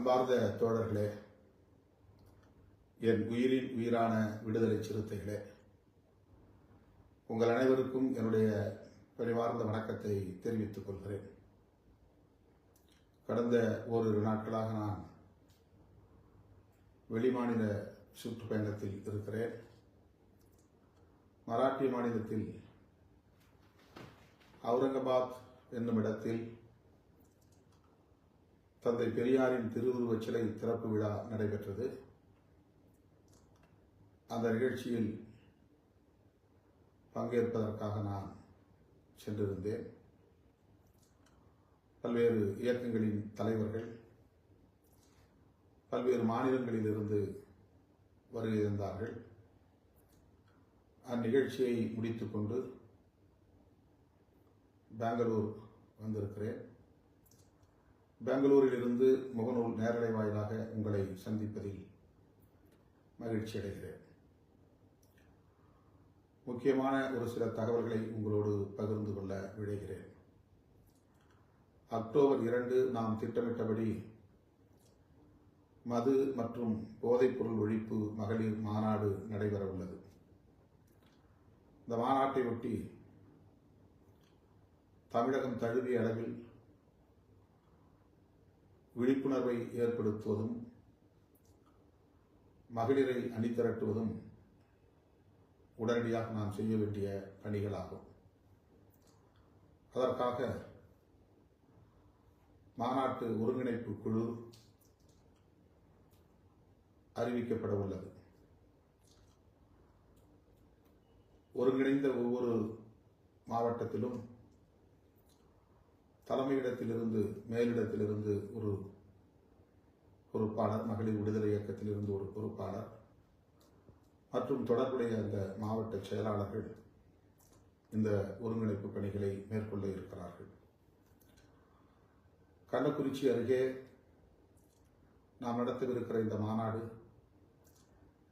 அன்பார்ந்த தோழர்களே, என் உயிரின் உயிரான விடுதலை சிறுத்தைகளே, உங்கள் அனைவருக்கும் என்னுடைய பணிவார்ந்த வணக்கத்தை தெரிவித்துக் கொள்கிறேன். கடந்த ஓரிரு நாட்களாக நான் வெளிமாநில சுற்றுப்பயணத்தில் இருக்கிறேன். மராட்டிய மாநிலத்தில் அவுரங்காபாத் என்னும் இடத்தில் தந்தை பெரியாரின் திருவுருவச் சிலை திறப்பு விழா நடைபெற்றது. அந்த நிகழ்ச்சியில் பங்கேற்பதற்காக நான் சென்றிருந்தேன். பல்வேறு இயக்கங்களின் தலைவர்கள் பல்வேறு மாநிலங்களிலிருந்து வருகை தந்தார்கள். அந்நிகழ்ச்சியை முடித்துக்கொண்டு பெங்களூர் வந்திருக்கிறேன். பெங்களூரிலிருந்து முகநூல் நேரலை வாயிலாக உங்களை சந்திப்பதில் மகிழ்ச்சி அடைகிறேன். முக்கியமான ஒரு சில தகவல்களை உங்களோடு பகிர்ந்து கொள்ள விழைகிறேன். அக்டோபர் 2 நாம் திட்டமிட்டபடி மது மற்றும் போதைப்பொருள் ஒழிப்பு மகளிர் மாநாடு நடைபெற உள்ளது. இந்த மாநாட்டை ஒட்டி தமிழகம் தழுவிய அளவில் விழிப்புணர்வை ஏற்படுத்துவதும் மகளிரை அணிதிரட்டுவதும் உடனடியாக நாம் செய்ய வேண்டிய பணிகளாகும். அதற்காக மாநாட்டு ஒருங்கிணைப்பு குழு அறிவிக்கப்பட உள்ளது. ஒருங்கிணைந்த ஒவ்வொரு மாவட்டத்திலும் தலைமையிடத்திலிருந்து மேலிடத்திலிருந்து ஒரு பொறுப்பாளர், மகளிர் விடுதலை இயக்கத்திலிருந்து ஒரு பொறுப்பாளர் மற்றும் தொடர்புடைய அந்த மாவட்ட செயலாளர்கள் இந்த ஒருங்கிணைப்பு பணிகளை மேற்கொள்ள இருக்கிறார்கள். கள்ளக்குறிச்சி அருகே நாம் நடத்தவிருக்கிற இந்த மாநாடு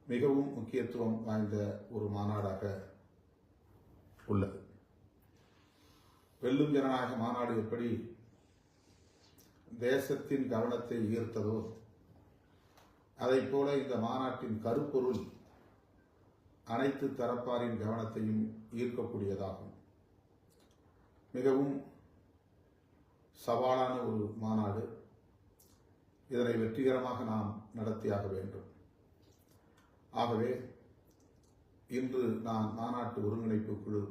மிகவும் முக்கியத்துவம் வாய்ந்த ஒரு மாநாடாக உள்ளது. வெல்லும் ஜனநாயக மாநாடு எப்படி தேசத்தின் கவனத்தை ஈர்த்ததோ அதைப் போல இந்த மாநாட்டின் கருப்பொருள் அனைத்து தரப்பாரின் கவனத்தையும் ஈர்க்கக்கூடியதாகும். மிகவும் சவாலான ஒரு மாநாடு. இதனை வெற்றிகரமாக நாம் நடத்தியாக வேண்டும். ஆகவே இன்று நான் மாநாட்டு ஒருங்கிணைப்பு குழு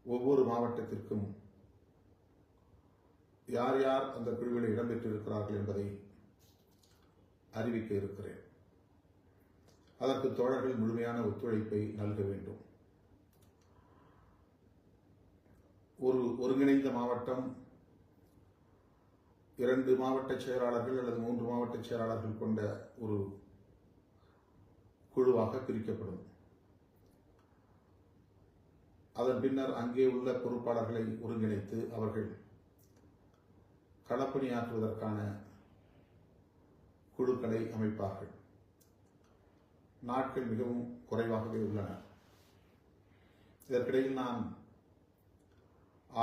ஒவ்வொரு மாவட்டத்திற்கும் யார் யார் அந்த குழுவில் இடம்பெற்றிருக்கிறார்கள் என்பதை அறிவிக்க இருக்கிறேன். அதற்கு தோழர்கள் முழுமையான ஒத்துழைப்பை நல்க வேண்டும். ஒரு ஒருங்கிணைந்த மாவட்டம் 2 மாவட்ட செயலாளர்கள் அல்லது 3 மாவட்ட செயலாளர்கள் கொண்ட ஒரு குழுவாக பிரிக்கப்படும். அதன் பின்னர் அங்கே உள்ள பொறுப்பாளர்களை ஒருங்கிணைத்து அவர்கள் களப்பணியாற்றுவதற்கான குழுக்களை அமைப்பார்கள். நாட்கள் மிகவும் குறைவாகவே உள்ளன. இதற்கிடையில் நான்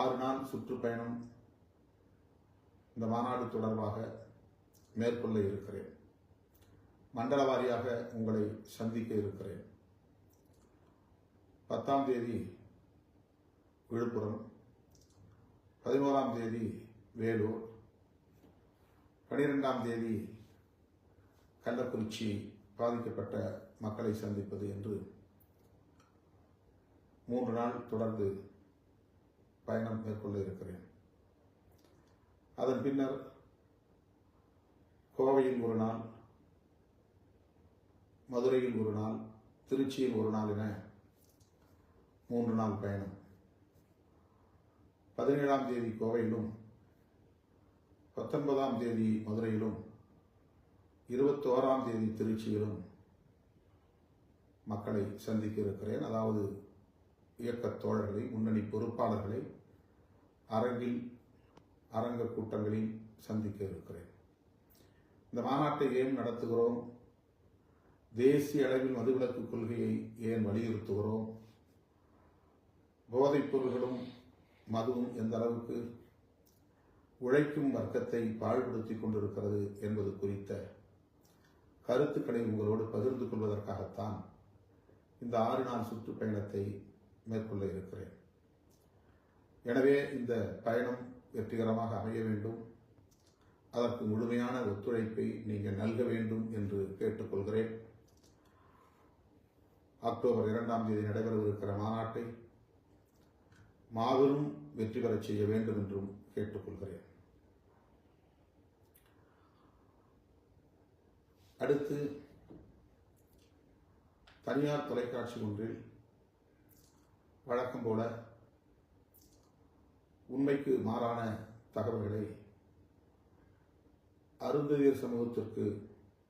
6 நாள் சுற்றுப்பயணம் இந்த மாநாடு தொடர்பாக மேற்கொள்ள இருக்கிறேன். மண்டல வாரியாக உங்களை சந்திக்க இருக்கிறேன். 10ஆம் தேதி விழுப்புரம், 11ஆம் தேதி வேலூர், 12ஆம் தேதி கள்ளக்குறிச்சி பாதிக்கப்பட்ட மக்களை சந்திப்பது என்று 3 நாள் தொடர்ந்து பயணம் மேற்கொள்ள இருக்கிறேன். அதன் பின்னர் கோவையில் ஒரு நாள், மதுரையில் ஒரு நாள், திருச்சியில் ஒரு நாள் என 3 நாள் பயணம். 17ஆம் தேதி கோவையிலும், 19ஆம் தேதி மதுரையிலும், 21ஆம் தேதி திருச்சியிலும் மக்களை சந்திக்க இருக்கிறேன். அதாவது இயக்கத் தோழர்களை, முன்னணி பொறுப்பாளர்களை அரங்க கூட்டங்களில் சந்திக்க இருக்கிறேன். இந்த மாநாட்டை ஏன் நடத்துகிறோம்? தேசிய அளவில் மதுவிலக்கு கொள்கையை ஏன் வலியுறுத்துகிறோம்? போதைப் பொருள்களும் மதுவும் எந்த அளவுக்கு உழைக்கும் வர்க்கத்தை பாழ்படுத்திக் கொண்டிருக்கிறது என்பது குறித்த கருத்துக்களை உங்களோடு பகிர்ந்து கொள்வதற்காகத்தான் இந்த 6 நாள் சுற்றுப்பயணத்தை மேற்கொள்ள இருக்கிறேன். எனவே இந்த பயணம் வெற்றிகரமாக அமைய வேண்டும், அதற்கு முழுமையான ஒத்துழைப்பை நீங்கள் நல்க வேண்டும் என்று கேட்டுக்கொள்கிறேன். அக்டோபர் 2ஆம் தேதி நடைபெறவிருக்கிற மாநாட்டை மாபெரும் வெற்றி பெறச் செய்ய வேண்டும் என்றும் கேட்டுக்கொள்கிறேன். அடுத்து, தனியார் தொலைக்காட்சி ஒன்றில் வழக்கம் போல உண்மைக்கு மாறான தகவல்களை அருந்ததியர் சமூகத்திற்கு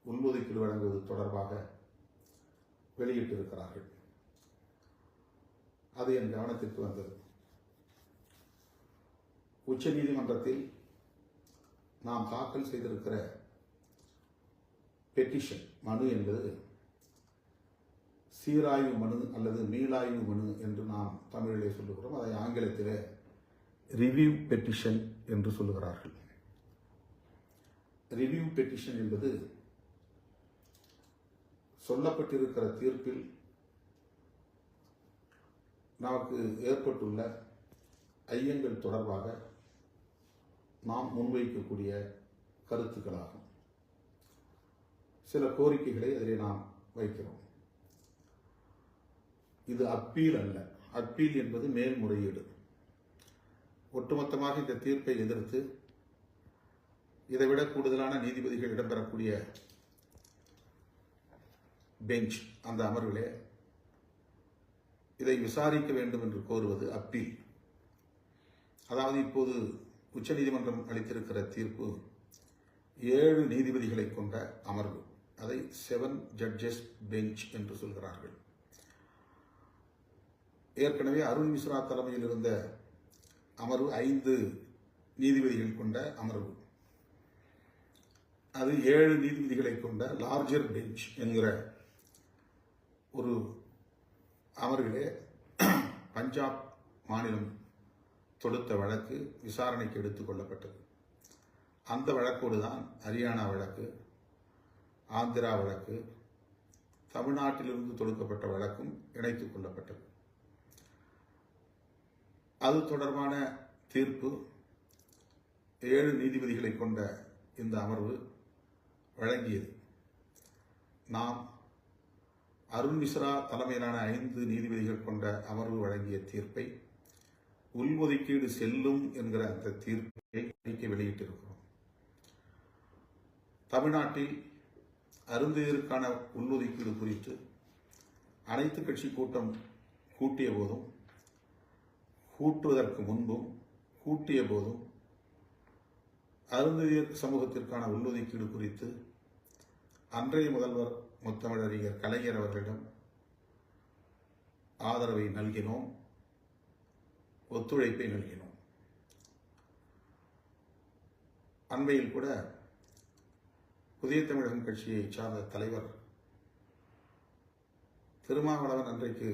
உள்ஒதுக்கீடு வழங்குவது தொடர்பாக வெளியிட்டிருக்கிறார்கள். அது என் கவனத்திற்கு வந்தது. உச்சநீதிமன்றத்தில் நாம் தாக்கல் செய்திருக்கிற பெட்டிஷன் மனு என்பது சீராய்வு மனு அல்லது மீளாய்வு மனு என்று நாம் தமிழிலே சொல்லுகிறோம். அதை ஆங்கிலத்திலே ரிவ்யூ பெட்டிஷன் என்று சொல்லுகிறார்கள். ரிவ்யூ பெட்டிஷன் என்பது சொல்லப்பட்டிருக்கிற தீர்ப்பில் நமக்கு ஏற்பட்டுள்ள ஐயங்கள் தொடர்பாக நாம் முன்வைக்கக்கூடிய கருத்துக்களாகும். சில கோரிக்கைகளை அதிலே நாம் வைக்கிறோம். இது அப்பீல் அல்ல. அப்பீல் என்பது மேல்முறையீடு. ஒட்டுமொத்தமாக இந்த தீர்ப்பை எதிர்த்து இதைவிட கூடுதலான நீதிபதிகள் இடம்பெறக்கூடிய பெஞ்ச், அந்த அமர்விலே இதை விசாரிக்க வேண்டும் என்று கோருவது அப்பீல். அதாவது இப்போது உச்சநீதிமன்றம் அளித்திருக்கிற தீர்ப்பு 7 நீதிபதிகளை கொண்ட அமர்வு, அதை 7 ஜட்ஜஸ் பெஞ்ச் என்று சொல்கிறார்கள். ஏற்கனவே அருண் மிஸ்ரா தலைமையில் இருந்த அமர்வு 5 நீதிபதிகள் கொண்ட அமர்வு, அது 7 நீதிபதிகளை கொண்ட லார்ஜர் பெஞ்ச் என்கிற ஒரு அமர்விலே பஞ்சாப் மாநிலம் தொடுத்த வழக்கு விசாரணைக்கு எடுத்துக் கொள்ளப்பட்டது. அந்த வழக்கோடு தான் ஹரியானா வழக்கு, ஆந்திரா வழக்கு, தமிழ்நாட்டிலிருந்து தொடுக்கப்பட்ட வழக்கும் இணைத்துக் கொள்ளப்பட்டது. அது தொடர்பான தீர்ப்பு 7 நீதிபதிகளை கொண்ட இந்த அமர்வு வழங்கியது. நாம் அருண் மிஸ்ரா தலைமையிலான 5 நீதிபதிகள் கொண்ட அமர்வு வழங்கிய தீர்ப்பை உள்ஒதுக்கீடு செல்லும் என்கிற அந்த தீர்ப்பை அறிக்கை வெளியிட்டிருக்கிறோம். தமிழ்நாட்டில் அருந்ததியருக்கான உள்ஒதுக்கீடு குறித்து அனைத்து கட்சி கூட்டம் கூட்டிய போதும், கூட்டுவதற்கு முன்பும், கூட்டிய போதும் அருந்ததியர் சமூகத்திற்கான உள்ஒதுக்கீடு குறித்து அன்றைய முதல்வர் முத்தமிழறிஞர் கலைஞர் அவர்களிடம் ஆதரவை நல்கினோம், ஒத்துழைப்பை நல்கினோம். அண்மையில் கூட புதிய தமிழகம் கட்சியை சார்ந்த தலைவர் திருமாவளவன் அன்றைக்கு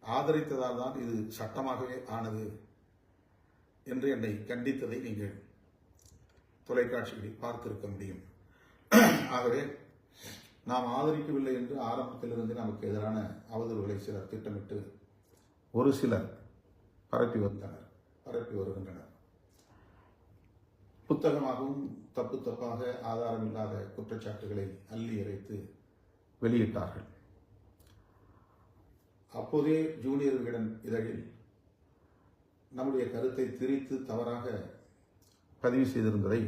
ஆதரித்ததால் தான் இது சட்டமாகவே ஆனது என்று என்னை கண்டித்ததை நீங்கள் தொலைக்காட்சிகளில் பார்த்திருக்க முடியும். ஆகவே நாம் ஆதரிக்கவில்லை என்று ஆரம்பத்திலிருந்து நமக்கு எதிரான அவதூறுகளை சிலர் திட்டமிட்டு ஒரு சிலர் பரப்பி வருகின்றனர். புத்தகமாகவும் தப்பு தப்பாக ஆதாரமில்லாத குற்றச்சாட்டுகளை அள்ளி இறைத்து வெளியிட்டார்கள். அப்போதே ஜூனியர் விகடன் இதழில் நம்முடைய கருத்தை திரித்து தவறாக பதிவு செய்திருந்ததை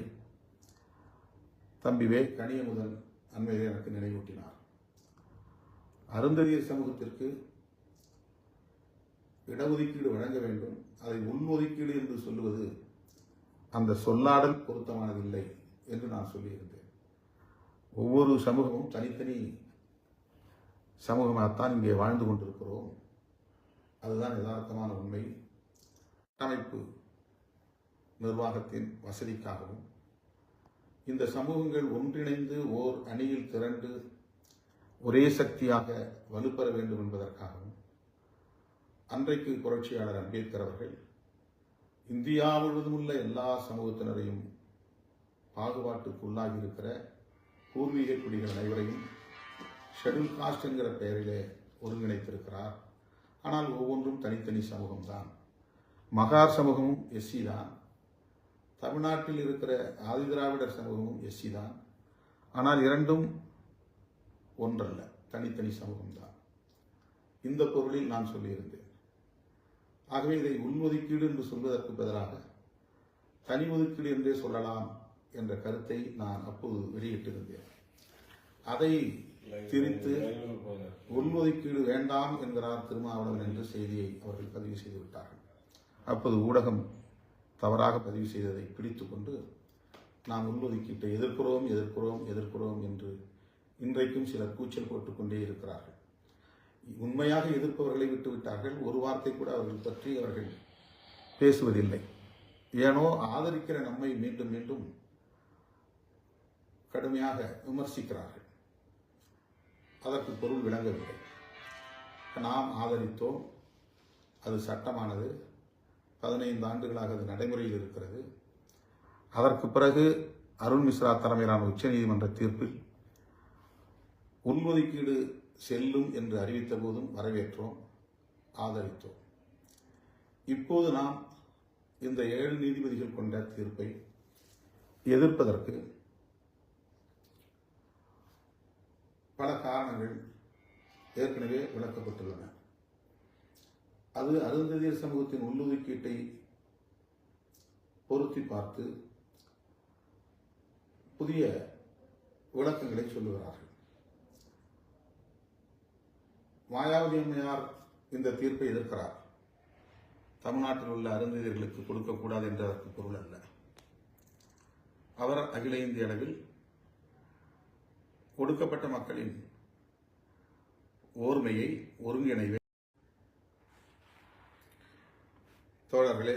தம்பி வே கனியமுதன் அண்மையிலே எனக்கு நினைவூட்டினார். அருந்ததியர் சமூகத்திற்கு இடஒதுக்கீடு வழங்க வேண்டும், அதை உள்ஒதுக்கீடு என்று சொல்லுவது அந்த சொல்லாடல் பொருத்தமானதில்லை என்று நான் சொல்லியிருந்தேன். ஒவ்வொரு சமூகமும் தனித்தனி சமூகமாகத்தான் இங்கே வாழ்ந்து கொண்டிருக்கிறோம். அதுதான் யதார்த்தமான உண்மை. அமைப்பு நிர்வாகத்தின் வசதிக்காகவும் இந்த சமூகங்கள் ஒன்றிணைந்து ஓர் அணியில் திரண்டு ஒரே சக்தியாக வலுப்பெற வேண்டும் என்பதற்காகவும் அன்றைக்கு புரட்சியாளர் அம்பேத்கர் அவர்கள் இந்தியா முழுவதும் உள்ள எல்லா சமூகத்தினரையும் பாகுபாட்டுக்கு உள்ளாகி இருக்கிற பூர்வீக குடிகள் அனைவரையும் ஷெட்யூல் காஸ்ட் என்கிற பெயரிலே ஒருங்கிணைத்திருக்கிறார். ஆனால் ஒவ்வொன்றும் தனித்தனி சமூகம்தான். மகார் சமூகமும் எஸ்சி தான். தமிழ்நாட்டில் இருக்கிற ஆதிதிராவிடர் சமூகமும் எஸ்சி தான். ஆனால் இரண்டும் ஒன்றல்ல, தனித்தனி சமூகம்தான். இந்த பொருளில் நான் சொல்லியிருந்தேன். ஆகவே இதை உள்ஒதுக்கீடு என்று சொல்வதற்கு பதிலாக தனி ஒதுக்கீடு என்றே சொல்லலாம் என்ற கருத்தை நான் அப்போது வெளியிட்டிருந்தேன். அதை திரித்து உள்ஒதுக்கீடு வேண்டாம் என்கிறார் திருமாவளவன் என்ற செய்தியை அவர்கள் பதிவு செய்து விட்டார்கள். அப்போது ஊடகம் தவறாக பதிவு செய்ததை பிடித்துக் கொண்டு நாம் உள்ஒதுக்கீட்டை எதிர்க்கிறோம் என்று இன்றைக்கும் சிலர் கூச்சல் போட்டுக்கொண்டே இருக்கிறார்கள். உண்மையாக எதிர்ப்பவர்களை விட்டுவிட்டார்கள். ஒரு வார்த்தை கூட அவர்கள் பற்றி அவர்கள் பேசுவதில்லை. ஏனோ ஆதரிக்கிற நம்மை மீண்டும் மீண்டும் கடுமையாக விமர்சிக்கிறார்கள். அதற்கு பொருள் விளங்கவில்லை. நாம் ஆதரித்தோம், அது சட்டமானது, 15 ஆண்டுகளாக அது நடைமுறையில் இருக்கிறது. அதற்கு பிறகு அருண் மிஸ்ரா தலைமையிலான உச்சநீதிமன்ற தீர்ப்பில் உள்ஒதுக்கீடு செல்லும் என்று அறிவித்த போதும் வரவேற்றோம், ஆதரித்தோம். இப்போது நாம் இந்த 7 நீதிபதிகள் கொண்ட தீர்ப்பை எதிர்ப்பதற்கு பல காரணங்கள் ஏற்கனவே விளக்கப்பட்டுள்ளன. அது அருந்ததியர் சமூகத்தின் உள்ளொதுக்கீட்டை பொருத்தி பார்த்து புதிய விளக்கங்களை சொல்லுகிறார்கள். மாயாவதி அம்மையார் இந்த தீர்ப்பை எதிர்க்கிறார். தமிழ்நாட்டில் உள்ள அருந்ததியர்களுக்கு கொடுக்கக்கூடாது என்ற அதற்கு பொருள் அல்ல. அவர் அகில இந்திய அளவில் கொடுக்கப்பட்ட மக்களின் ஓர்மையை, ஒருங்கிணைவை. தோழர்களே,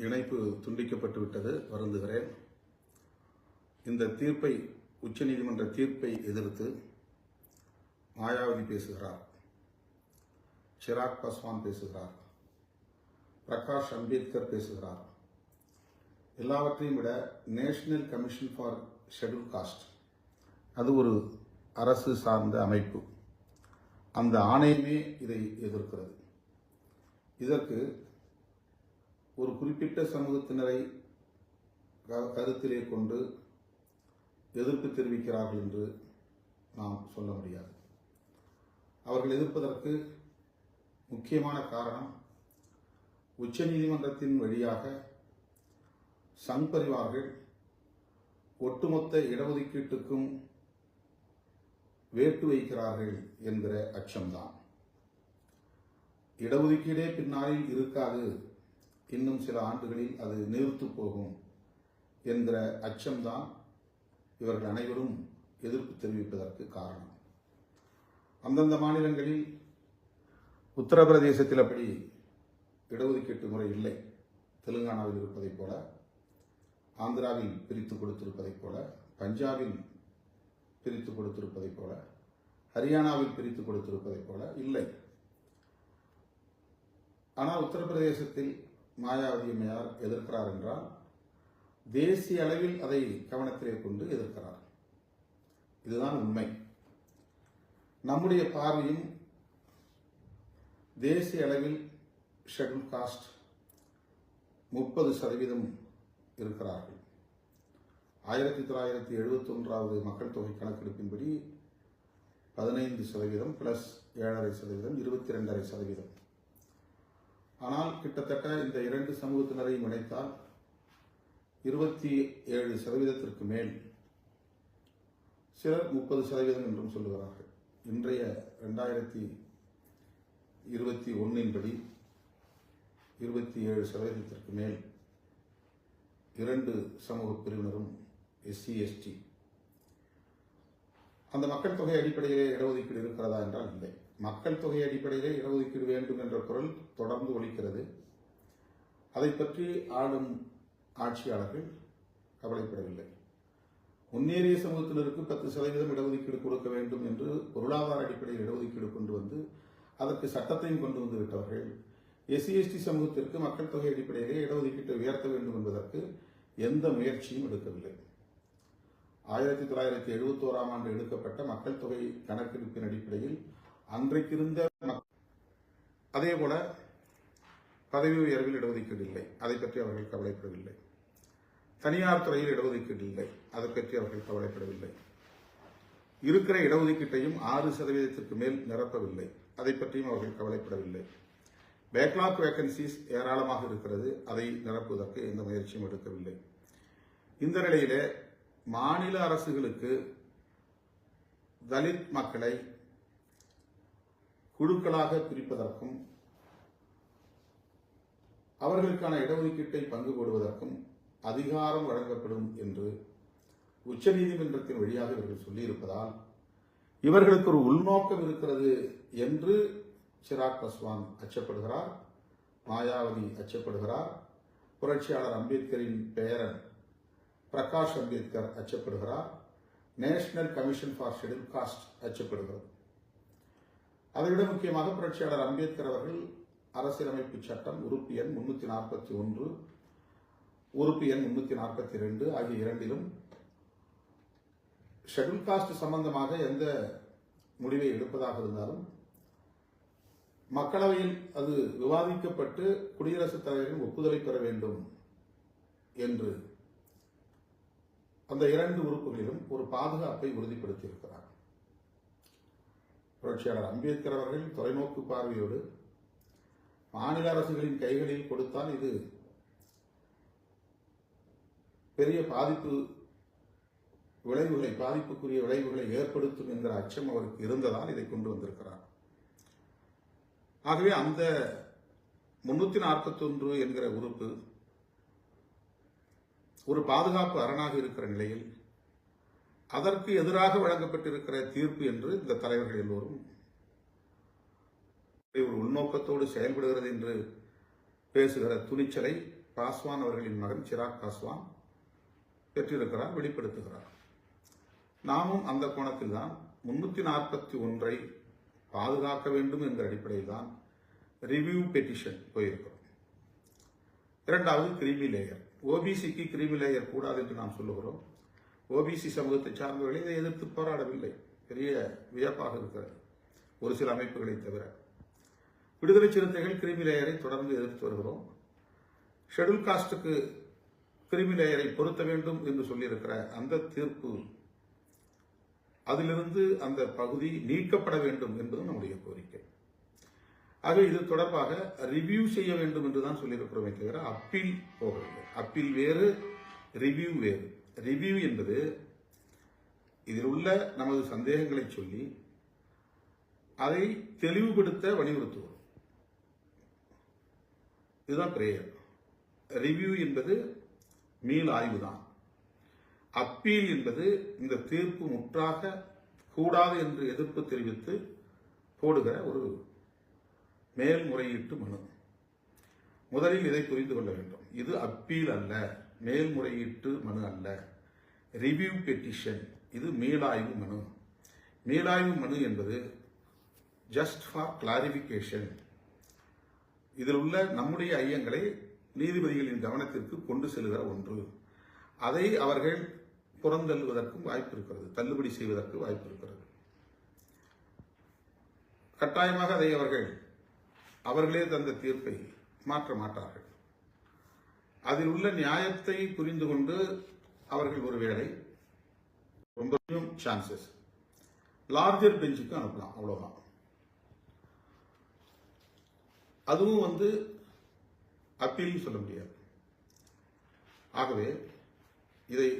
இணைப்பு துண்டிக்கப்பட்டு விட்டது, வருந்துகிறேன். இந்த தீர்ப்பை, உச்சநீதிமன்ற தீர்ப்பை எதிர்த்து மாயாவதி பேசுகிறார், சிராக் பாஸ்வான் பேசுகிறார், பிரகாஷ் அம்பேத்கர் பேசுகிறார். எல்லாவற்றையும் விட national commission for schedule cost, அது ஒரு அரசு சார்ந்த அமைப்பு. அந்த ஆணையமே இதை எதிர்க்கிறது. இதற்கு ஒரு குறிப்பிட்ட சமூகத்தினரை கருத்திலே கொண்டு எதிர்ப்பு தெரிவிக்கிறார்கள் என்று நாம் சொல்ல முடியாது. அவர்கள் எதிர்ப்பதற்கு முக்கியமான காரணம், உச்சநீதிமன்றத்தின் வழியாக சங் பரிவார்கள் ஒட்டுமொத்த இடஒதுக்கீட்டுக்கும் வேட்டு வைக்கிறார்கள் என்கிற அச்சம்தான். இடஒதுக்கீடே பின்னாளில் இருக்காது, இன்னும் சில ஆண்டுகளில் அது நிறுத்து போகும் என்கிற அச்சம்தான் இவர்கள் அனைவரும் எதிர்ப்பு தெரிவிப்பதற்கு காரணம். அந்தந்த மாநிலங்களில், உத்தரப்பிரதேசத்தில் அப்படி இடஒதுக்கீட்டு முறை இல்லை. தெலுங்கானாவில் இருப்பதைப் போல, ஆந்திராவில் பிரித்து கொடுத்திருப்பதைப் போல, பஞ்சாபில் பிரித்து கொடுத்திருப்பதைப் போல, ஹரியானாவில் பிரித்து கொடுத்திருப்பதைப் போல இல்லை. ஆனால் உத்தரப்பிரதேசத்தில் மாயாவதி அம்மையார் எதிர்க்கிறார் என்றால் தேசிய அளவில் அதை கவனத்திலே கொண்டு எதிர்க்கிறார். இதுதான் உண்மை. நம்முடைய பார்வையும் தேசிய அளவில் ஷெட்யூல் காஸ்ட் 30% இருக்கிறார்கள். 1971 மக்கள் தொகை கணக்கெடுப்பின்படி 15% பிளஸ் 7.5%, 22.5%. ஆனால் கிட்டத்தட்ட இந்த 2 சமூகத்தினரையும் இணைத்தால் 27% மேல், சிலர் 30% என்றும் சொல்லுகிறார்கள். இன்றைய 2021 படி 27% மேல் 2 சமூக பிரிவினரும் எஸ்சி, எஸ்டி. அந்த மக்கள் தொகை அடிப்படையிலே இடஒதுக்கீடு இருக்கிறதா என்றால் இல்லை. மக்கள் தொகை அடிப்படையிலே இடஒதுக்கீடு வேண்டும் என்ற குரல் தொடர்ந்து ஒலிக்கிறது. அதை பற்றி ஆளும் ஆட்சியாளர்கள் கவலைப்படவில்லை. முன்னேறிய சமூகத்தினருக்கு 10% இடஒதுக்கீடு கொடுக்க வேண்டும் என்று பொருளாதார அடிப்படையில் இடஒதுக்கீடு கொண்டு வந்து அதற்கு சட்டத்தையும் கொண்டு வந்து விட்டவர்கள் எஸ்சி, எஸ்டி சமூகத்திற்கு மக்கள் தொகை அடிப்படையிலே இடஒதுக்கீட்டை செய்வதற்கு எந்த முயற்சியும் எடுக்கவில்லை. 1971ஆம் ஆண்டு எடுக்கப்பட்ட மக்கள் தொகை கணக்கெடுப்பின் அடிப்படையில் அன்றைக்கு இருந்த அதேபோல பதவி உயர்வில் இடஒதுக்கீடு இல்லை, அதை பற்றி அவர்கள் கவலைப்படவில்லை. தனியார் துறையில் இடஒதுக்கீடு இல்லை, அதை பற்றி அவர்கள் கவலைப்படவில்லை. இருக்கிற இடஒதுக்கீட்டையும் 6% மேல் நிரப்பவில்லை, அதை பற்றியும் அவர்கள் கவலைப்படவில்லை. பேக்லாக் வேகன்சிஸ் ஏராளமாக இருக்கிறது, அதை நிரப்புவதற்கு எந்த முயற்சியும் எடுக்கவில்லை. இந்த நிலையிலே மாநில அரசுகளுக்கு தலித் மக்களை குழுக்களாக பிரிப்பதற்கும் அவர்களுக்கான இடஒதுக்கீட்டை பங்கு போடுவதற்கும் அதிகாரம் வழங்கப்படும் என்று உச்சநீதிமன்றத்தின் வழியாக இவர்கள் சொல்லியிருப்பதால் இவர்களுக்கு ஒரு உள்நோக்கம் இருக்கிறது என்று சிராக் பாஸ்வான் அச்சப்படுகிறார், மாயாவதி அச்சப்படுகிறார், புரட்சியாளர் அம்பேத்கரின் பெயரன் பிரகாஷ் அம்பேத்கர் அச்சப்படுகிறார், national commission for schedule caste அச்சப்படுகிறது. அதைவிட முக்கியமாக புரட்சியாளர் அம்பேத்கர் அவர்கள் அரசியலமைப்பு சட்டம் உறுப்பு எண் 341, உறுப்பு எண் 342 ஆகிய இரண்டிலும் ஷெட்யூல் காஸ்ட் சம்பந்தமாக எந்த முடிவை எடுப்பதாக இருந்தாலும் மக்களவையில் அது விவாதிக்கப்பட்டு குடியரசுத் தலைவரின் ஒப்புதலை பெற வேண்டும் என்று அந்த இரண்டு உறுப்புகளிலும் ஒரு பாதுகாப்பை உறுதிப்படுத்தியிருக்கிறார். புரட்சியாளர் அம்பேத்கர் அவர்கள் தொலைநோக்கு பார்வையோடு மாநில அரசுகளின் கைகளில் கொடுத்தால் இது பெரிய பாதிப்புக்குரிய விளைவுகளை ஏற்படுத்தும் என்கிற அச்சம் அவருக்கு இருந்ததால் இதை கொண்டு வந்திருக்கிறார். ஆகவே அந்த 341 என்கிற உறுப்பு ஒரு பாதுகாப்பு அரணாக இருக்கிற நிலையில் அதற்கு எதிராக வழங்கப்பட்டிருக்கிற தீர்ப்பு என்று இந்த தலைவர்கள் எல்லோரும் ஒரு உள்நோக்கத்தோடு செயல்படுகிறது என்று பேசுகிற துணிச்சலை பாஸ்வான் அவர்களின் மகன் சிராக் பாஸ்வான் பெற்றிருக்கிறார், வெளிப்படுத்துகிறார். நாமும் அந்த கோணத்தில் தான் 341 பாதுகாக்க வேண்டும் என்ற அடிப்படையில் தான் ரிவ்யூ பெட்டிஷன் போயிருக்கிறோம். இரண்டாவது கிரீமி லேயர். ஓபிசிக்கு கிரீமி லேயர் கூடாது என்று நாம் சொல்லுகிறோம். ஓபிசி சமூகத்தை சார்ந்தவர்களை இதை எதிர்த்து போராடவில்லை, பெரிய வியப்பாக இருக்கிறது ஒரு சில அமைப்புகளை தவிர. விடுதலை சிறுத்தைகள் கிரீமி லேயரை தொடர்ந்து எதிர்த்து வருகிறோம். ஷெட்யூல் காஸ்டுக்கு கிரீமி லேயரை பொருத்த வேண்டும் என்று சொல்லியிருக்கிற அந்த தீர்ப்பு, அதிலிருந்து அந்த பகுதி நீக்கப்பட வேண்டும் என்பதும் நம்முடைய கோரிக்கை. ஆக இது தொடர்பாக ரிவ்யூ செய்ய வேண்டும் என்றுதான் சொல்லியிருக்கிறோமே தவிர அப்பீல் போகவில்லை. அப்பீல் வேறு, ரிவ்யூ வேறு. ரிவ்யூ என்பது இதில் உள்ள நமது சந்தேகங்களை சொல்லி அதை தெளிவுபடுத்த வலியுறுத்துவோம். இதுதான் பிரேயர். ரிவ்யூ என்பது மீள் ஆய்வு தான். அப்பீல் என்பது இந்த தீர்ப்பு முற்றாக கூடாது என்று எதிர்ப்பு தெரிவித்து போடுகிற ஒரு மேல்முறையீட்டு மனு. முதலில் இதை புரிந்து கொள்ள வேண்டும். இது அப்பீல் அல்ல, மேல்முறையீட்டு மனு அல்ல, ரிவ்யூ பெட்டிஷன். இது மீளாய்வு மனு. மீளாய்வு மனு என்பது ஜஸ்ட் ஃபார் கிளாரிபிகேஷன். இதில் உள்ள நம்முடைய ஐயங்களை நீதிபதிகளின் கவனத்திற்கு கொண்டு செல்கிற ஒன்று. அதை அவர்கள் புறந்தள்ளுவதற்கும் வாய்ப்பு இருக்கிறது, தள்ளுபடி செய்வதற்கு வாய்ப்பு இருக்கிறது. கட்டாயமாக அதை அவர்களே தந்த தீர்ப்பை மாற்ற மாட்டார்கள். அதில் உள்ள நியாயத்தை புரிந்து கொண்டு அவர்கள் ஒருவேளை ரொம்ப சான்சஸ் லார்ஜர் பெஞ்சுக்கு அனுப்பலாம், அவ்வளவுதான். அதுவும் அப்பீல் சொல்ல முடியாது. ஆகவே இதை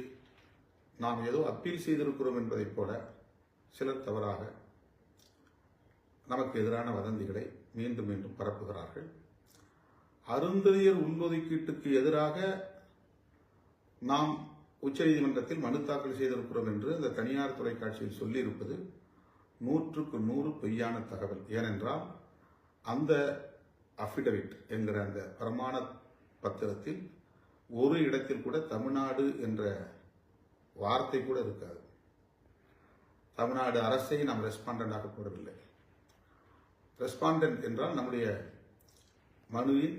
நாம் ஏதோ அப்பீல் செய்திருக்கிறோம் என்பதைப் போல சிலர் தவறாக நமக்கு எதிரான வதந்திகளை மீண்டும் மீண்டும் பரப்புகிறார்கள். அருந்ததியர் உள்ஒதுக்கீட்டுக்கு எதிராக நாம் உச்சநீதிமன்றத்தில் மனு தாக்கல் செய்திருக்கிறோம் என்று அந்த தனியார் தொலைக்காட்சியில் சொல்லியிருப்பது 100க்கு 100 பொய்யான தகவல். ஏனென்றால் அந்த அஃபிடவிட் என்கிற அந்த பிரமாண பத்திரத்தில் ஒரு இடத்தில் கூட தமிழ்நாடு என்ற வார்த்தை கூட இருக்காது. தமிழ்நாடு அரசை நாம் ரெஸ்பாண்டண்டாக போடவில்லை. ரெஸ்பாண்டன்ட் என்றால் நம்முடைய மனுவின்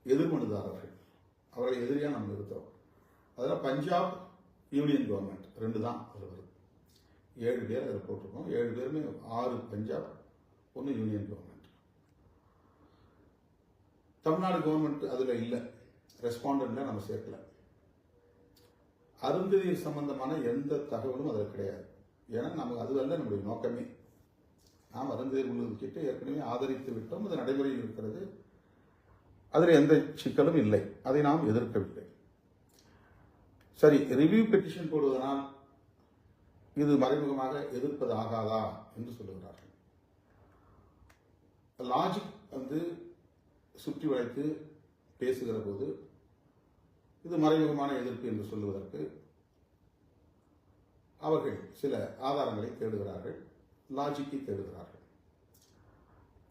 எதிர்மனுதாரர்கள், அவர்களை எதிரியாக நம்ம இருக்கிறோம். அதில் பஞ்சாப் யூனியன் கவர்மெண்ட் 2 தான் அதில் வருது. 7 பேர் அதில் போட்டிருக்கோம். 7 பேருமே 6 Punjab, 1 union government. Tamil Nadu government அதில் இல்லை, ரெஸ்பாண்டன்ட்ல நம்ம சேர்க்கல. அருந்ததியர் சம்பந்தமான எந்த தகவலும் அதில் கிடையாது. ஏன்னா நமக்கு அதுவல்ல நம்முடைய நோக்கமே. நாம் அருந்ததியர் உள்ளுக்கிட்டு ஏற்கனவே ஆதரித்து விட்டோம். அது நடைமுறையில் இருக்கிறது. அதில் எந்த சிக்கலும் இல்லை. அதை நாம் எதிர்க்கவில்லை. சரி, ரிவ்யூ பெட்டிஷன் போடுவதனால் இது மறைமுகமாக எதிர்ப்பது ஆகாதா என்று சொல்லுகிறார்கள். லாஜிக் சுற்றி வளைத்து பேசுகிற போது இது மறைமுகமான எதிர்ப்பு என்று சொல்லுவதற்கு அவர்கள் சில ஆதாரங்களை தேடுகிறார்கள், லாஜிக்கை தேடுகிறார்கள்.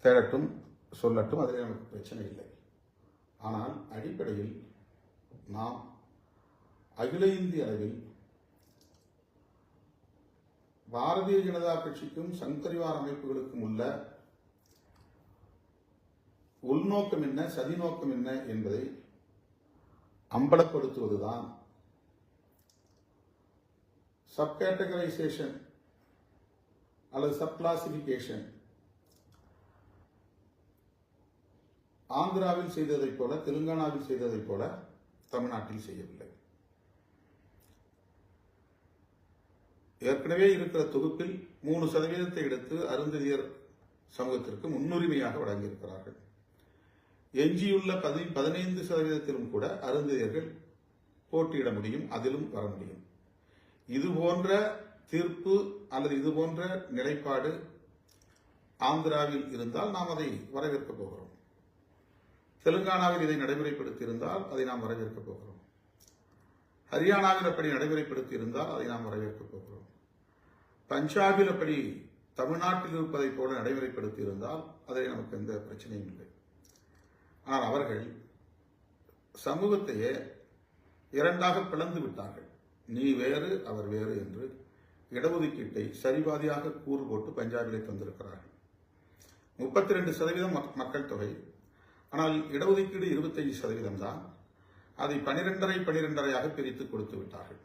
தேடட்டும், சொல்லட்டும், அதில் நமக்கு பிரச்சனை இல்லை. ஆனால் அடிப்படையில் நாம் அகில இந்திய அளவில் பாரதிய ஜனதா கட்சிக்கும் சங்பரிவார் அமைப்புகளுக்கும் உள்ள உள்நோக்கம் என்ன, சதிநோக்கம் என்ன என்பதை அம்பலப்படுத்துவதுதான் சப் கேட்டகரைசேஷன் அல்லது சப் கிளாசிபிகேஷன். ஆந்திராவில் செய்ததைப் போல, தெலுங்கானாவில் செய்ததைப் போல தமிழ்நாட்டில் செய்யவில்லை. ஏற்கனவே இருக்கிற தொகுப்பில் 3% எடுத்து அருந்ததியர் சமூகத்திற்கு முன்னுரிமையாக வழங்கியிருக்கிறார்கள். எஞ்சியுள்ள 15% கூட அருந்ததியர்கள் போட்டியிட முடியும், அதிலும் வர முடியும். இது போன்ற தீர்ப்பு அல்லது இது போன்ற நிலைப்பாடு ஆந்திராவில் இருந்தால் நாம் அதை வரவேற்கப் போகிறோம். தெலுங்கானாவில் இதை நடைமுறைப்படுத்தி இருந்தால் அதை நாம் வரவேற்கப் போகிறோம். ஹரியானாவில் அப்படி நடைமுறைப்படுத்தி இருந்தால் அதை நாம் வரவேற்கப் போகிறோம். பஞ்சாபில் அப்படி தமிழ்நாட்டில் இருப்பதை போல நடைமுறைப்படுத்தி இருந்தால் அதை நமக்கு எந்த பிரச்சனையும் இல்லை. ஆனால் அவர்கள் சமூகத்தையே 2ஆக பிளந்து விட்டார்கள். நீ வேறு, அவர் வேறு என்று இடஒதுக்கீட்டை சரிபாதியாக கூறு போட்டு பஞ்சாபிலே தந்திருக்கிறார்கள். 32% மக்கள் தொகை, ஆனால் இடஒதுக்கீடு 25% தான். அதை 12.5 பிரித்து கொடுத்து விட்டார்கள்.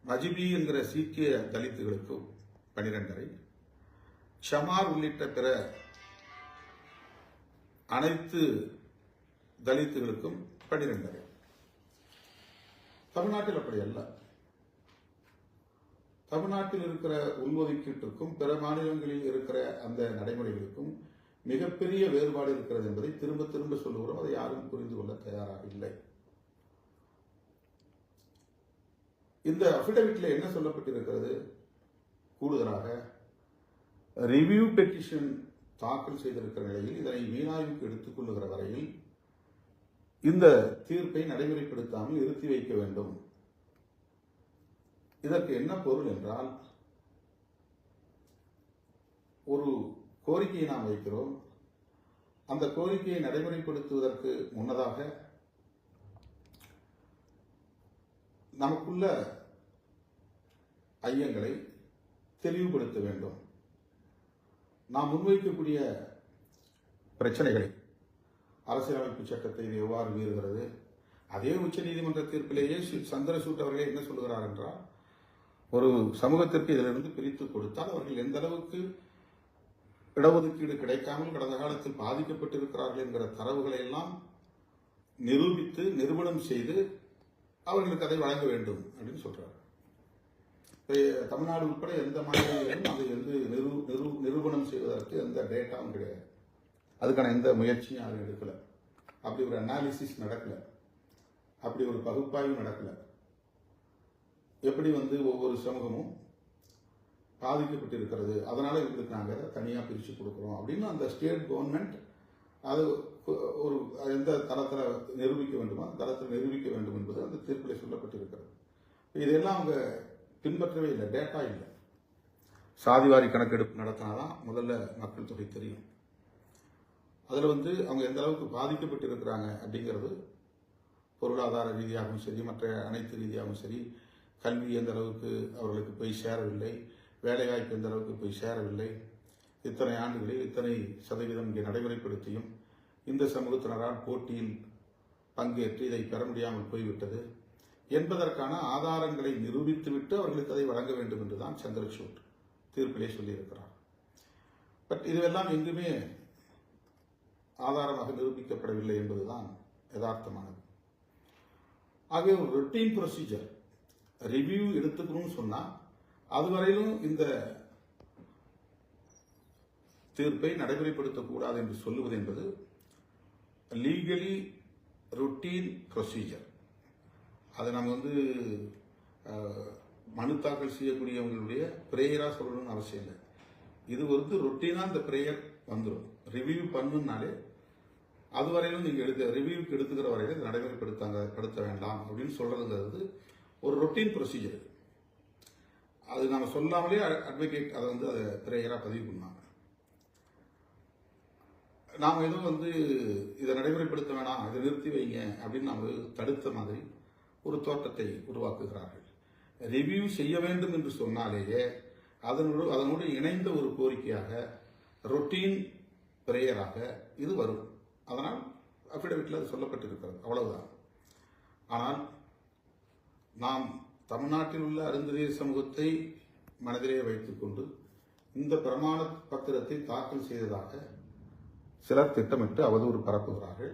மஜிபி என்கிற சீக்கிய தலித்துகளுக்கும் 12.5, சமார் உள்ளிட்ட பிற அனைத்து தலித்துகளுக்கும் 12.5. தமிழ்நாட்டில் அப்படி அல்ல. தமிழ்நாட்டில் இருக்கிற உள்ஒதுக்கீட்டிற்கும் பிற மாநிலங்களில் இருக்கிற அந்த நடைமுறைகளுக்கும் மிகப்பெரிய வேறுபாடு இருக்கிறது என்பதை திரும்ப திரும்ப சொல்லுகிறோம். அதை யாரும் புரிந்து கொள்ள தயாராக இல்லை. இந்த அபிடவிட்ல என்ன சொல்லப்பட்டிருக்கிறது? கூடுதலாக ரிவ்யூ பெட்டிஷன் தாக்கல் செய்திருக்கிற நிலையில் இதனை மீளாய்வுக்கு எடுத்துக் கொள்ளுகிற வரையில் இந்த தீர்ப்பை நடைமுறைப்படுத்தாமல் நிறுத்தி வைக்க வேண்டும். இதற்கு என்ன பொருள் என்றால், ஒரு கோரிக்கையை நாம் வைக்கிறோம். அந்த கோரிக்கையை நடைமுறைப்படுத்துவதற்கு முன்னதாக நமக்குள்ள ஐயங்களை தெளிவுபடுத்த வேண்டும். நாம் முன்வைக்கக்கூடிய பிரச்சனைகளை, அரசியலமைப்பு சட்டத்தை இது எவ்வாறு மீறுகிறது, அதே உச்ச நீதிமன்ற தீர்ப்பிலேயே சந்திரசூட் அவர்களே என்ன சொல்கிறார் என்றால், ஒரு சமூகத்திற்கு இதிலிருந்து பிரித்து கொடுத்தால் அவர்கள் எந்த அளவுக்கு இடஒதுக்கீடு கிடைக்காமல் கடந்த காலத்தில் பாதிக்கப்பட்டிருக்கிறார்கள் என்கிற தரவுகளை எல்லாம் நிரூபித்து நிரூபணம் செய்து அவர்களுக்கு அதை வழங்க வேண்டும் அப்படின்னு சொல்றாரு. தமிழ்நாடு உட்பட எந்த மாநிலங்களிலும் அதை நிரூபணம் செய்வதற்கு எந்த டேட்டாவும் கிடையாது. அதுக்கான எந்த முயற்சியும் யாரும் எடுக்கல. அப்படி ஒரு அனாலிசிஸ் நடக்கல, அப்படி ஒரு பகுப்பாய்வு நடக்கல. எப்படி ஒவ்வொரு சமூகமும் பாதிக்கப்பட்டிருக்கிறது, அதனால இவங்களுக்கு நாங்கள் தனியாக பிரித்து கொடுக்குறோம் அப்படின்னு அந்த ஸ்டேட் கவர்மெண்ட் அது ஒரு எந்த தளத்தில் நிரூபிக்க வேண்டுமோ அந்த தளத்தில் நிரூபிக்க வேண்டும் என்பது அந்த தீர்ப்பில் சொல்லப்பட்டிருக்கிறது. இதெல்லாம் அவங்க பின்பற்றவே இல்லை, டேட்டா இல்லை. சாதிவாரி கணக்கெடுப்பு நடத்தினாதான் முதல்ல மக்கள் தொகை தெரியும். அதில் அவங்க எந்த அளவுக்கு பாதிக்கப்பட்டிருக்கிறாங்க அப்படிங்கிறது பொருளாதார ரீதியாகவும் சரி, மற்ற அனைத்து ரீதியாகவும் சரி, கல்வி எந்த அளவுக்கு அவர்களுக்கு போய் சேரவில்லை, வேலைவாய்ப்பு எந்த அளவுக்கு போய் சேரவில்லை, இத்தனை ஆண்டுகளில் இத்தனை சதவீதம் இங்கே நடைமுறைப்படுத்தியும் இந்த சமூகத்தினரால் போட்டியில் பங்கேற்று இதை பெற முடியாமல் போய்விட்டது என்பதற்கான ஆதாரங்களை நிரூபித்துவிட்டு அவர்களுக்கு அதை வழங்க வேண்டும் என்றுதான் சந்திரசூட் தீர்ப்பிலே சொல்லியிருக்கிறார். பட் இதுவெல்லாம் எங்குமே ஆதாரமாக நிரூபிக்கப்படவில்லை என்பதுதான் யதார்த்தமானது. ஆகவே ஒரு ரொட்டீன் ப்ரொசீஜர் ரிவ்யூ எடுத்துக்கணும்னு சொன்னா அதுவரையிலும் இந்த தீர்ப்பை நடைமுறைப்படுத்தக்கூடாது என்று சொல்லுவது என்பது லீகலி ரொட்டீன் ப்ரொசீஜர். அதை நம்ம மனு தாக்கல் செய்யக்கூடியவங்களுடைய பிரேயரா சொல்லணும்னு அவசியம் இல்லை. இது ரொட்டீனா இந்த பிரேயர் வந்துடும். ரிவ்யூ பண்ணுனாலே அதுவரையிலும் நீங்க ரிவ்யூக்கு எடுத்துக்கிற வரையிலும் நடைமுறைப்படுத்த வேண்டாம் அப்படின்னு சொல்றதுங்கிறது ஒரு ரொட்டீன் ப்ரொசீஜர். அது நம்ம சொல்லாமலே அட்வொகேட் அதை அதை பிரேயரா பதிவு பண்ணாங்க. நாம எதுவும் இதை நடைமுறைப்படுத்த வேணாம், இதை நிறுத்தி வைங்க அப்படின்னு நாம தடுத்த மாதிரி ஒரு தோற்றத்தை உருவாக்குகிறார்கள். ரிவ்யூ செய்ய வேண்டும் என்று சொன்னாலேயே அதனோடு இணைந்த ஒரு கோரிக்கையாக ரொட்டீன் பிரேயராக இது வரும். அதனால் அஃபிடவிட்டில் அது சொல்லப்பட்டிருக்கிறது, அவ்வளவுதான். ஆனால் நாம் தமிழ்நாட்டில் உள்ள அருந்ததியர் சமூகத்தை மனதிலே வைத்துக் கொண்டு இந்த பிரமாண பத்திரத்தை தாக்கல் செய்ததாக சிலர் திட்டமிட்டு அவதூறு பரப்புகிறார்கள்.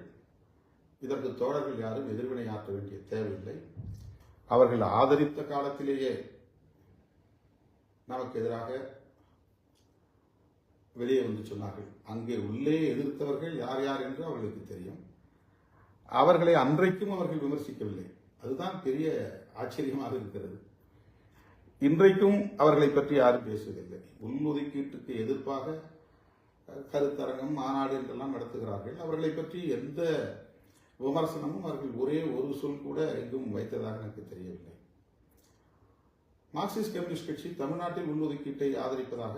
இதற்கு தோழர்கள் யாரும் எதிர்வினையாற்ற வேண்டிய தேவையில்லை. அவர்கள் ஆதரித்த காலத்திலேயே நமக்கு எதிராக வெளியே வந்து சொன்னார்கள். அங்கே உள்ளே எதிர்த்தவர்கள் யார் யார் என்று அவர்களுக்கு தெரியும். அவர்களை அன்றைக்கும் அவர்கள் விமர்சிக்கவில்லை. அதுதான் பெரிய ஆச்சரியமாக இருக்கிறது. இன்றைக்கும் அவர்களை பற்றி யாரும் பேசுவதில்லை. உள்ஒதுக்கீட்டுக்கு எதிர்ப்பாக கருத்தரங்கம், மாநாடு என்றெல்லாம் நடத்துகிறார்கள். அவர்களை பற்றி எந்த விமர்சனமும் அவர்கள் ஒரே ஒரு சொல் கூட எங்கும் வைத்ததாக எனக்கு தெரியவில்லை. மார்க்சிஸ்ட் கம்யூனிஸ்ட் கட்சி தமிழ்நாட்டில் உள்ஒதுக்கீட்டை ஆதரிப்பதாக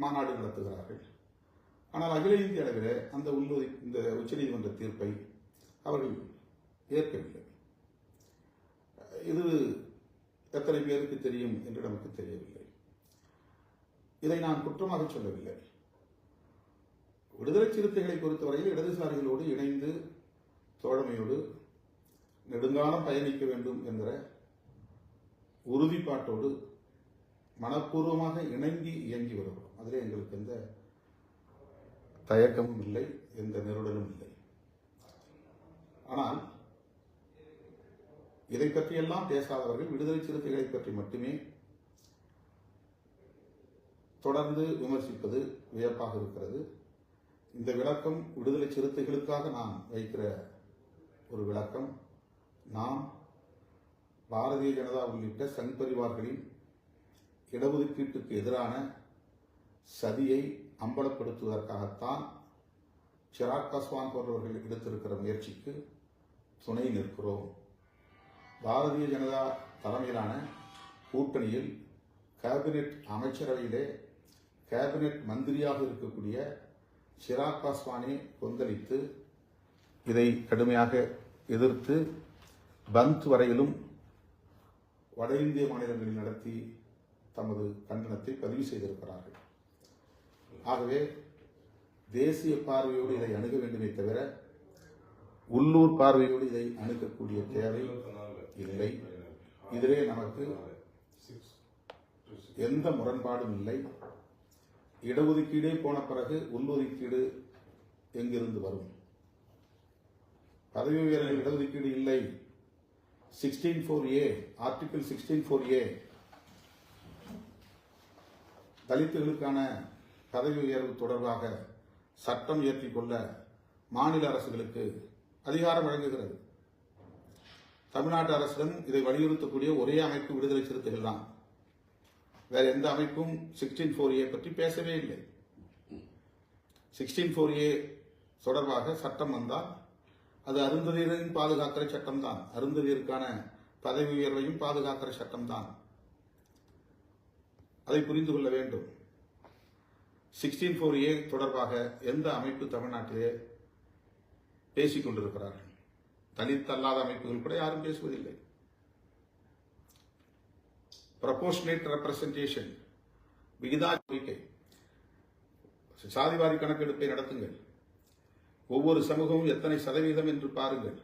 மாநாடு நடத்துகிறார்கள். ஆனால் அகில இந்திய அளவில் இந்த உச்சநீதிமன்ற தீர்ப்பை அவர்கள் ஏற்கவில்லை. இது எத்தனை பேருக்கு தெரியும் என்று நமக்கு தெரியவில்லை. இதை நான் குற்றமாக சொல்லவில்லை. விடுதலை சிறுத்தைகளை பொறுத்தவரையில் இடதுசாரிகளோடு இணைந்து தோழமையோடு நெடுங்காலம் பயணிக்க வேண்டும் என்கிற உறுதிப்பாட்டோடு மனப்பூர்வமாக இணங்கி இயங்கி வருகிறோம். அதிலே எங்களுக்கு எந்த தயக்கமும் இல்லை, எந்த நெருடலும் இல்லை. ஆனால் இதை பற்றியெல்லாம் பேசாதவர்கள் விடுதலை சிறுத்தைகளை பற்றி மட்டுமே தொடர்ந்து விமர்சிப்பது வியப்பாக இருக்கிறது. இந்த விளக்கம் விடுதலை சிறுத்தைகளுக்காக நான் வைக்கிற ஒரு விளக்கம். நாம் பாரதிய ஜனதா உள்ளிட்ட சங் பரிவார்களின் இடஒதுக்கீட்டுக்கு எதிரான சதியை அம்பலப்படுத்துவதற்காகத்தான் சிராக் பாஸ்வான் போன்றவர்கள் எடுத்திருக்கிற முயற்சிக்கு துணை நிற்கிறோம். பாரதிய ஜனதா தலைமையிலான கூட்டணியில் கேபினெட் அமைச்சரவையிலே கேபினெட் மந்திரியாக இருக்கக்கூடிய சிராக் பாஸ்வானை கொந்தளித்து இதை கடுமையாக எதிர்த்து பந்த் வரையிலும் வட இந்திய மாநிலங்களில் நடத்தி தமது கண்டனத்தை பதிவு செய்திருக்கிறார்கள். ஆகவே தேசிய பார்வையோடு இதை அணுக வேண்டுமே தவிர உள்ளூர் பார்வையோடு இதை அணுகக்கூடிய தேவை இல்லை. இதிலே நமக்கு எந்த முரண்பாடும் இல்லை. இடஒதுக்கீடே போன பிறகு உள்ஒதுக்கீடு எங்கிருந்து வரும்? பதவி உயர்வு இடஒதுக்கீடு இல்லை. 16(4)A ஆர்டிகிள் 16(4)A தலித்துகளுக்கான பதவி உயர்வு தொடர்பாக சட்டம் இயற்றிக் கொள்ள மாநில அரசுகளுக்கு அதிகாரம் வழங்குகிறது. தமிழ்நாட்டு அரசிடம் இதை வலியுறுத்தக்கூடிய ஒரே அமைப்பு விடுதலை சிறுத்தைகள் தான். வேற எந்த அமைப்பும் 16(4)A பற்றி பேசவே இல்லை. 16(4)A தொடர்பாக சட்டம் வந்தால் அது அருந்ததியரையும் பாதுகாக்கிற சட்டம் தான். அருந்ததியருக்கான பதவி உயர்வையும் பாதுகாக்கிற சட்டம் தான். அதை புரிந்து கொள்ள வேண்டும். 16(4)A தொடர்பாக எந்த அமைப்பு தமிழ்நாட்டிலே பேசிக் கொண்டிருக்கிறார்கள்? தலித் அல்லாத அமைப்புகள் கூட யாரும் பேசுவதில்லை. ப்ரொபோர்ஷனேட் ரெப்ரசன்டேஷன், விகிதா கோரிக்கை, சாதிவாரி கணக்கெடுப்பை நடத்துங்கள். ஒவ்வொரு சமூகமும் எத்தனை சதவீதம் என்று பாருங்கள்.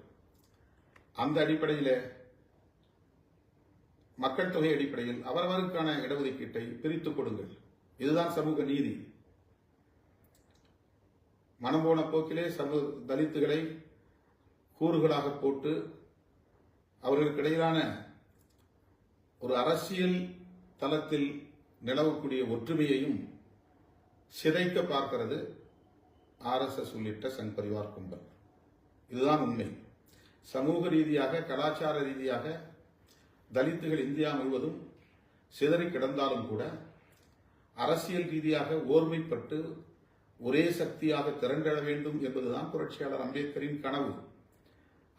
அந்த அடிப்படையில் மக்கள் தொகை அடிப்படையில் அவரவருக்கான இடஒதுக்கீட்டை பிரித்துக் கொடுங்கள். இதுதான் சமூக நீதி. மனம் போன போக்கிலே தலித்துகளை கூறுகளாக போட்டு அவர்களுக்கு இடையிலான ஒரு அரசியல் தளத்தில் நிலவக்கூடிய ஒற்றுமையையும் சிதைக்க பார்க்கிறது RSS உள்ளிட்ட சங் பரிவார் கும்பல். இதுதான் உண்மை. சமூக ரீதியாக, கலாச்சார ரீதியாக தலித்துகள் இந்தியா முழுவதும் சிதறி கிடந்தாலும் கூட அரசியல் ரீதியாக ஓர்மைப்பட்டு ஒரே சக்தியாக திரண்டெழ வேண்டும் என்பதுதான் புரட்சியாளர் அம்பேத்கரின் கனவு.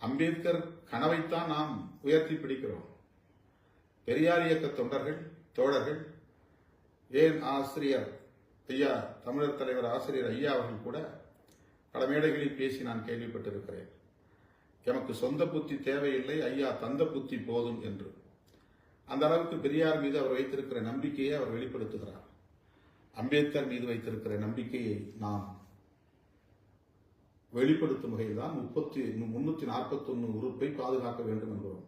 அம்பேத்கர் கனவைத்தான் நாம் உயர்த்தி பிடிக்கிறோம். பெரியார் இயக்க தொண்டர்கள், தோழர்கள், ஏன் ஆசிரியர் ஐயா, தமிழர் தலைவர் ஆசிரியர் ஐயா அவர்கள் கூட பல மேடைகளில் பேசி நான் கேள்விப்பட்டிருக்கிறேன். எமக்கு சொந்த புத்தி தேவையில்லை, ஐயா தந்த புத்தி போதும் என்று. அந்த அளவுக்கு பெரியார் மீது அவர் வைத்திருக்கிற நம்பிக்கையை அவர் வெளிப்படுத்துகிறார். அம்பேத்கர் மீது வைத்திருக்கிற நம்பிக்கையை நாம் வெளிப்படுத்தும் வகையில் தான் 341 உறுப்பை பாதுகாக்க வேண்டும் என்கிறோம்.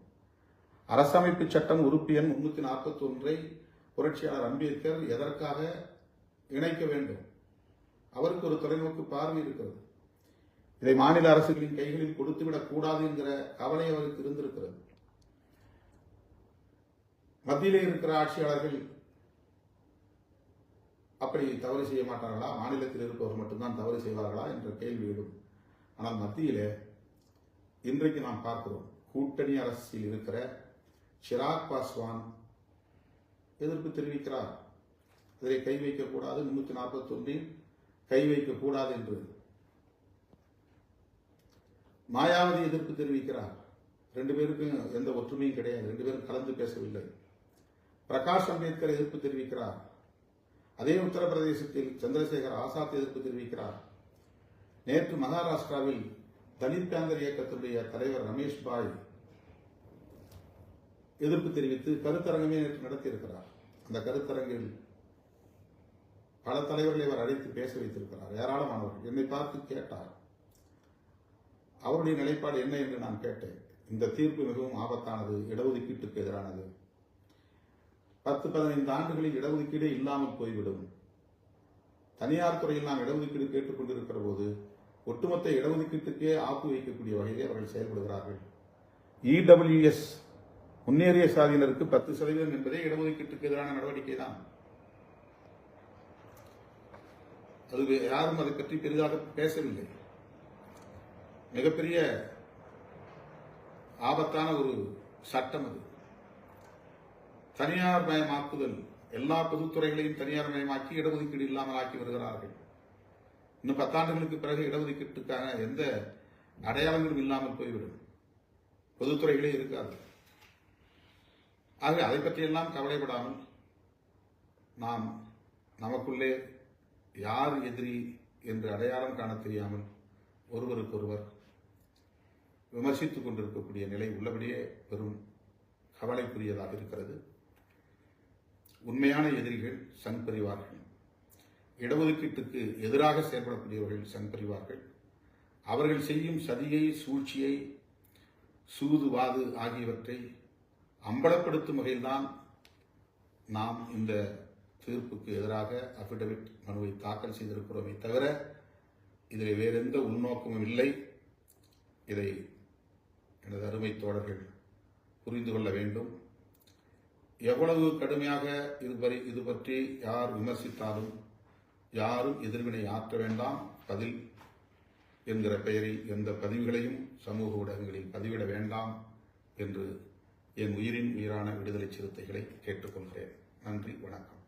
அரசமைப்பு சட்டம் உறுப்பு எண் 341 புரட்சியாளர் அம்பேத்கர் எதற்காக இணைக்க வேண்டும்? அவருக்கு ஒரு தொலைநோக்கு பார்வை இருக்கிறது. இதை மாநில அரசுகளின் கைகளில் கொடுத்துவிடக் கூடாது என்கிற கவலை அவருக்கு இருந்திருக்கிறது. மத்தியிலே இருக்கிற ஆட்சியாளர்கள் அப்படி தவறு செய்ய மாட்டார்களா? மாநிலத்தில் இருப்பவர் மட்டும்தான் தவறு செய்வார்களா என்ற கேள்வி எழும். ஆனால் மத்தியிலே இன்றைக்கு நாம் பார்க்கிறோம், கூட்டணி அரசில் இருக்கிற சிராக் பாஸ்வான் எதிர்ப்பு தெரிவிக்கிறார். இதை கை வைக்கக்கூடாது, 341 கை வைக்கக்கூடாது என்று. மாயாவதி எதிர்ப்பு தெரிவிக்கிறார். 2 பேருக்கும் எந்த ஒற்றுமையும் கிடையாது, 2 பேரும் கலந்து பேசவில்லை. பிரகாஷ் அம்பேத்கர் எதிர்ப்பு தெரிவிக்கிறார். அதே உத்தரப்பிரதேசத்தில் சந்திரசேகர் ஆசாத் எதிர்ப்பு தெரிவிக்கிறார். நேற்று மகாராஷ்டிராவில் தலித் காங்கிரஸ் இயக்கத்தினுடைய தலைவர் ரமேஷ் பாய் எதிர்ப்பு தெரிவித்து கருத்தரங்கமே நேற்று நடத்தியிருக்கிறார். அந்த கருத்தரங்கில் பல தலைவர்களை அவர் அழைத்து பேச வைத்திருக்கிறார். ஏராளமானவர்கள் என்னை பார்த்து கேட்டார், அவருடைய நிலைப்பாடு என்ன என்று நான் கேட்டேன். இந்த தீர்ப்பு மிகவும் ஆபத்தானது, இடஒதுக்கீட்டுக்கு எதிரானது. 10-15 ஆண்டுகளில் இடஒதுக்கீடு இல்லாமல் போய்விடும். தனியார் துறையில் நாம் இடஒதுக்கீடு கேட்டுக்கொண்டிருக்கிற போது ஒட்டுமொத்த இடஒதுக்கீட்டுக்கே ஆப்பு வைக்கக்கூடிய வகையிலே அவர்கள் செயல்படுகிறார்கள். EWS முன்னேறிய சாதியினருக்கு 10% என்பதே இடஒதுக்கீட்டுக்கு எதிரான நடவடிக்கை தான். அது யாரும் அதை பற்றி பெரிதாக பேசவில்லை. மிகப்பெரிய ஆபத்தான ஒரு சட்டம் அது. தனியார் மயமாக்குதல், எல்லா பொதுத்துறைகளையும் தனியார் மயமாக்கி இடஒதுக்கீடு இல்லாமல் ஆக்கி வருகிறார்கள். இன்னும் 10 ஆண்டுகளுக்கு பிறகு இடஒதுக்கீட்டுக்கான எந்த அடையாளங்களும் இல்லாமல் போய்விடும், பொதுத்துறைகளே இருக்காது. ஆக அதை பற்றியெல்லாம் கவலைப்படாமல் நாம் நமக்குள்ளே யார் எதிரி என்று அடையாளம் காண தெரியாமல் ஒருவருக்கொருவர் விமர்சித்துக் கொண்டிருக்கக்கூடிய நிலை உள்ளபடியே பெரும் கவலைக்குரியதாக இருக்கிறது. உண்மையான எதிரிகள் சங் பரிவார்கள், இடஒதுக்கீட்டுக்கு எதிராக செயல்படக்கூடியவர்கள் சங் பரிவார்கள். அவர்கள் செய்யும் சதியை, சூழ்ச்சியை, சூதுவாது ஆகியவற்றை அம்பலப்படுத்தும் வகையில்தான் நாம் இந்த தீர்ப்புக்கு எதிராக அபிடவிட் மனுவை தாக்கல் செய்திருக்கிறோமே தவிர இதில் வேறெந்த உள்நோக்கமும் இல்லை. இதை எனது அருமை தோழர்கள் புரிந்து கொள்ள வேண்டும். எவ்வளவு கடுமையாக இது பற்றி யார் விமர்சித்தாலும் யாரும் எதிர்வினை ஆற்ற வேண்டாம். பதில் என்கிற பெயரில் எந்த பதிவுகளையும் சமூக ஊடகங்களில் பதிவிட வேண்டாம் என்று என் உயிரின் உயிரான விடுதலை சிறுத்தைகளை கேட்டுக்கொள்கிறேன். நன்றி, வணக்கம்.